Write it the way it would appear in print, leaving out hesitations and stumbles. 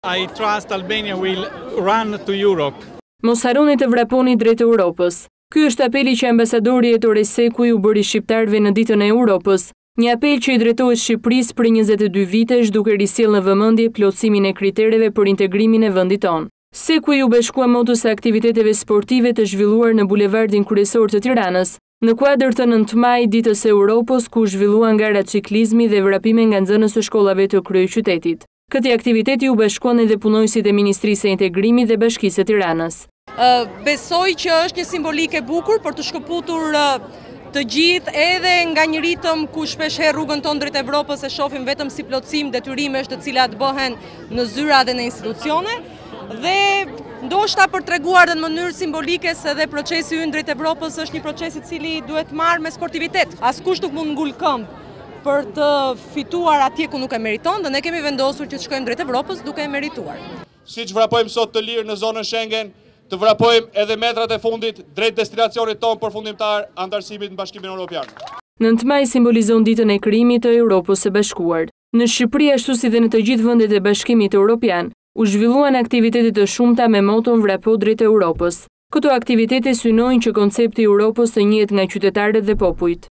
I trust Albania will run to Europe. Mos harroni të vraponi drejt Europës. Ky është apeli që ambasadori Ettore Sekuj u bëri shqiptarëve në ditën e Europës, një apel që i drejtohet Shqipërisë për 22 vitesh duke risjellë në vëmendje plotësimin e kritereve për integrimin e vendit tonë. Sekuj u bashkua motos së aktiviteteve sportive të zhvilluar në bulevardin kryesor të Tiranës, në kuadër të 9 maj ditës së Europës, ku zhvilluan gara ciklizmi dhe vrapime nga nxënës së shkollave të kryeqytetit. Këtij aktiviteti u bashkuan edhe punonësit e Ministrisë së Integrimit dhe Bashkisë së Tiranës. Besoj që është një simbolik e bukur për të shkëputur të gjithë edhe nga një ritëm ku shpeshherë rrugën tonë drejt Evropës e shohim vetëm si plotësim detyrimesh të cilat bëhen në zyra dhe në institucione, dhe ndoshta për treguar në mënyrë simbolike se dhe procesi ynë drejt Evropës është një proces i cili duhet marrë me sportivitet. Askush nuk mund ngul këmbë për të fituar atje ku nuk e meriton, dhe ne kemi vendosur që të shkojmë drejt Evropës duke e merituar. Siç vrapojmë sot të lirë në zonën Schengen, të vrapojmë edhe metrat e fundit drejt destinacionit tonë përfundimtar antarësimit në Bashkimin Evropian. 9 maj simbolizon ditën e krijimit të Europës së Bashkuar. Në Shqipëri, ashtu si dhe në të gjithë vendet e Bashkimit Evropian, u zhvilluan aktivitete të shumta me moton vrapo drejt Europës. Këto aktivitete synojnë që koncepti i Europës të njihet nga qytetarët dhe popujt.